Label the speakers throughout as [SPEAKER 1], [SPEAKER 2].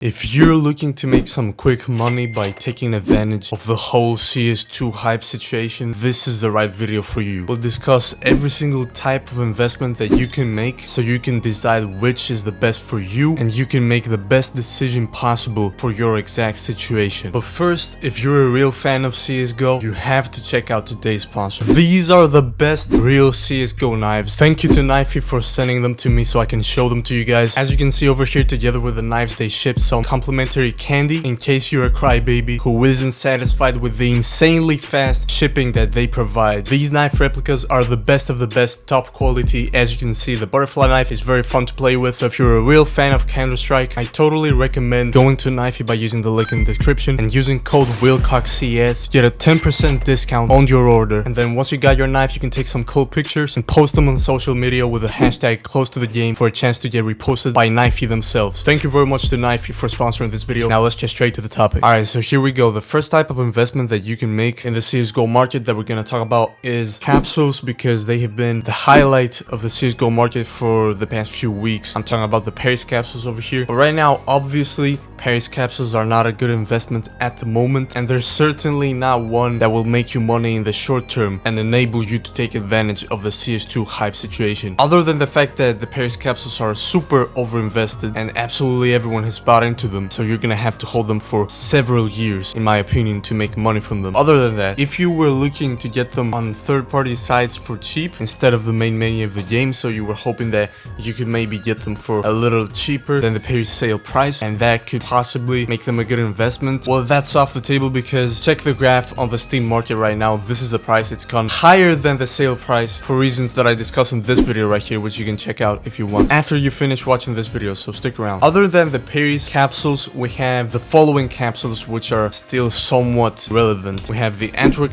[SPEAKER 1] If you're looking to make some quick money by taking advantage of the whole CS2 hype situation, this is the right video for you. We'll discuss every single type of investment that you can make so you can decide which is the best for you and you can make the best decision possible for your exact situation. But first, if you're a real fan of CSGO, you have to check out today's sponsor. These are the best real CSGO knives. Thank you to Knifey for sending them to me so I can show them to you guys. As you can see over here, together with the knives, they ship some complimentary candy in case you're a crybaby who isn't satisfied with the insanely fast shipping that they provide. These knife replicas are the best of the best, top quality. As you can see, the butterfly knife is very fun to play with. So if you're a real fan of Counter-Strike, I totally recommend going to Knifey by using the link in the description and using code WILCOXCS to get a 10% discount on your order. And then once you got your knife, you can take some cool pictures and post them on social media with the hashtag close to the game for a chance to get reposted by Knifey themselves. Thank you very much to Knifey for sponsoring this video. Now let's get straight to the topic. Alright, so here we go. The first type of investment that you can make in the CSGO market that we're going to talk about is capsules, because they have been the highlight of the CSGO market for the past few weeks. I'm talking about the Paris capsules over here. But right now, obviously, Paris capsules are not a good investment at the moment, and they're certainly not one that will make you money in the short term and enable you to take advantage of the CS2 hype situation. Other than the fact that the Paris capsules are super overinvested and absolutely everyone has bought into them, so you're gonna have to hold them for several years, in my opinion, to make money from them. Other than that, if you were looking to get them on third-party sites for cheap instead of the main menu of the game, so you were hoping that you could maybe get them for a little cheaper than the Paris sale price, and that could possibly make them a good investment, well, that's off the table, because check the graph on the Steam market right now. This is the price. It's gone higher than the sale price for reasons that I discuss in this video right here, which you can check out if you want after you finish watching this video, so stick around. Other than the Paris capsules, we have the following capsules which are still somewhat relevant. We have the Antwerp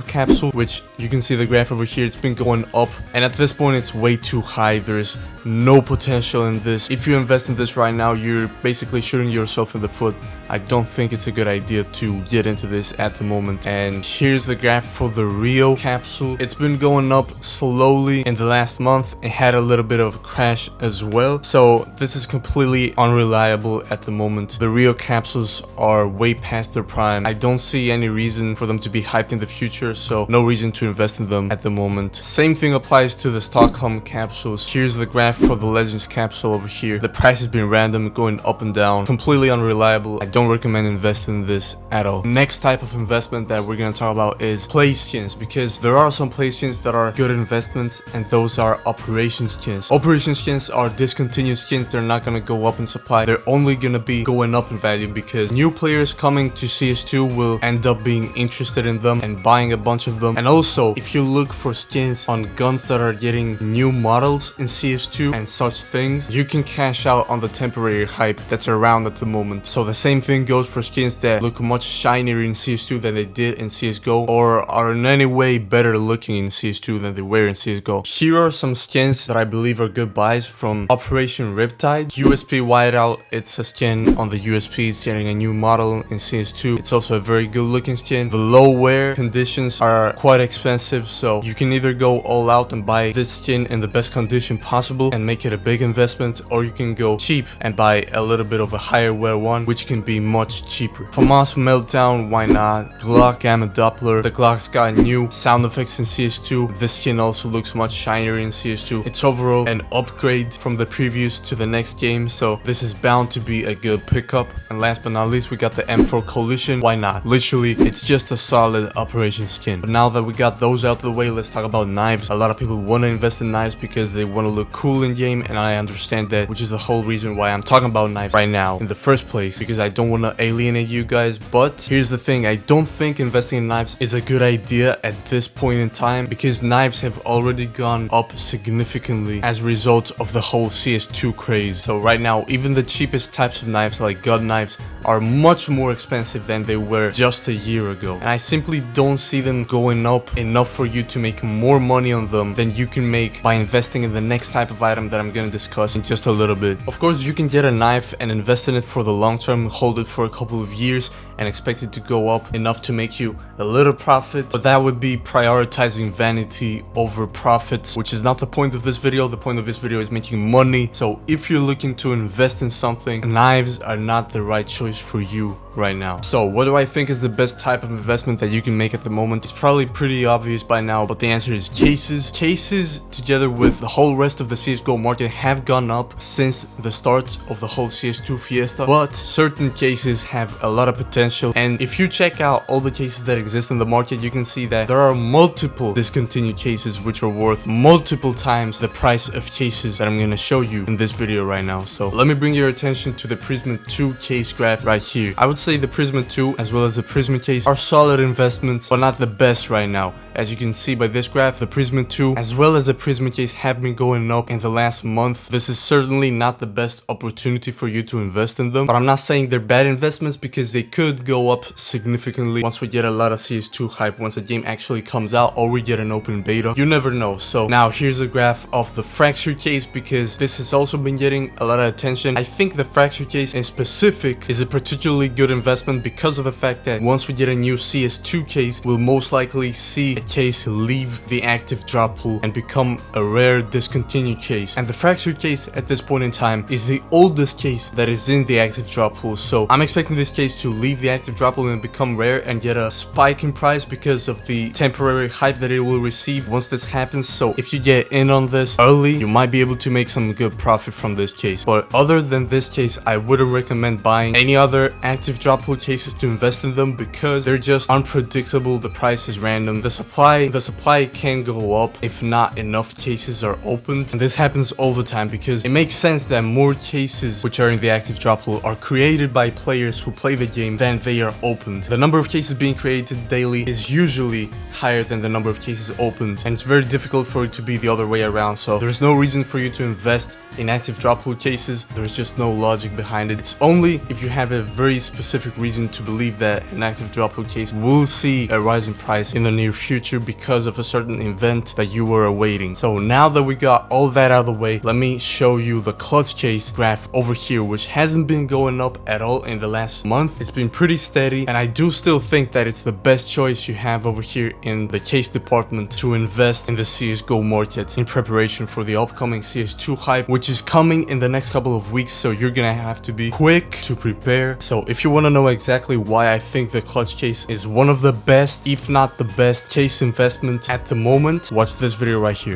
[SPEAKER 1] capsule, which you can see the graph over here. It's been going up, and at this point it's way too high. There's no potential in this. If you invest in this right now, you're basically shooting yourself in the foot. I don't think it's a good idea to get into this at the moment. And here's the graph for the Rio capsule. It's been going up slowly in the last month. It had a little bit of a crash as well, so this is completely unreliable at the moment. The Rio capsules are way past their prime. I don't see any reason for them to be hyped in the future, so no reason to invest in them at the moment. Same thing applies to the Stockholm capsules. Here's the graph for the Legends capsule over here. The price has been random, going up and down, completely unreliable. I don't recommend investing in this at all. Next type of investment that we're going to talk about is play skins, because there are some play skins that are good investments, and those are operation skins. Operation skins are discontinued skins. They're not going to go up in supply. They're only going to be going up in value because new players coming to CS2 will end up being interested in them and buying a bunch of them. And also, if you look for skins on guns that are getting new models in CS2 and such things, you can cash out on the temporary hype that's around at the moment. So the same thing goes for skins that look much shinier in CS2 than they did in CSGO, or are in any way better looking in CS2 than they were in CSGO. Here are some skins that I believe are good buys from Operation Riptide. USP Whiteout, it's a skin on the USP. It's getting a new model in CS2. It's also a very good looking skin. The low wear conditions are quite expensive, so you can either go all out and buy this skin in the best condition possible and make it a big investment, or you can go cheap and buy a little bit of a higher wear one, which can be much cheaper. FAMAS Meltdown, why not? Glock Gamma Doppler. The Glock's got new sound effects in CS2. This skin also looks much shinier in CS2. It's overall an upgrade from the previous to the next game, so this is bound to be a good pickup. And last but not least, we got the M4 Coalition. Why not? Literally, it's just a solid operation skin. But now that we got those out of the way, let's talk about knives. A lot of people want to invest in knives because they want to look cool in game, and I understand that, which is the whole reason why I'm talking about knives right now in the first place, because I don't want to alienate you guys. But here's the thing, I don't think investing in knives is a good idea at this point in time, because knives have already gone up significantly as a result of the whole CS2 craze. So right now, even the cheapest types of knives like gun knives are much more expensive than they were just a year ago, and I simply don't see them going up enough for you to make more money on them than you can make by investing in the next type of item that I'm gonna discuss in just a little bit. Of course, you can get a knife and invest in it for the long term, hold it for a couple of years and expect it to go up enough to make you a little profit, but that would be prioritizing vanity over profits, which is not the point of this video. The point of this video is making money. So if you're looking to invest in something, knives are not the right choice for you right now. So what do I think is the best type of investment that you can make at the moment? It's probably pretty obvious by now, but the answer is cases. Cases, together with the whole rest of the CSGO market, have gone up since the start of the whole CS2 fiesta, but certain cases have a lot of potential. And if you check out all the cases that exist in the market, you can see that there are multiple discontinued cases which are worth multiple times the price of cases that I'm going to show you in this video right now. So let me bring your attention to the Prisma 2 case graph right here. I would say the Prisma 2 as well as the Prisma case are solid investments, but not the best right now. As you can see by this graph, the Prisma 2 as well as the Prisma case have been going up in the last month. This is certainly not the best opportunity for you to invest in them, but I'm not saying they're bad investments because they could go up significantly once we get a lot of CS2 hype, once the game actually comes out or we get an open beta. You never know. So now here's a graph of the Fracture case because this has also been getting a lot of attention. I think the Fracture case in specific is a particularly good investment because of the fact that once we get a new CS2 case, we'll most likely see a case leave the active drop pool and become a rare discontinued case. And the Fracture case at this point in time is the oldest case that is in the active drop pool. So I'm expecting this case to leave the active drop pool and become rare and get a spike in price because of the temporary hype that it will receive once this happens. So if you get in on this early, you might be able to make some good profit from this case. But other than this case, I wouldn't recommend buying any other active drop pool cases to invest in them because they're just unpredictable. The price is random. The supply can go up if not enough cases are opened. And this happens all the time because it makes sense that more cases which are in the active drop pool are created by players who play the game than they are opened. The number of cases being created daily is usually higher than the number of cases opened, and it's very difficult for it to be the other way around. So there's no reason for you to invest in active drop pool cases. There's just no logic behind it. It's only if you have a very specific reason to believe that an active drop pool case will see a rise in price in the near future because of a certain event that you were awaiting. So now that we got all that out of the way, let me show you the clutch case graph over here, which hasn't been going up at all in the last month. It's been pretty steady, and I do still think that it's the best choice you have over here in the case department to invest in the CSGO market in preparation for the upcoming CS2 hype, which is coming in the next couple of weeks. So you're gonna have to be quick to prepare. So if you want to know exactly why I think the clutch case is one of the best, if not the best case investment at the moment, watch this video right here.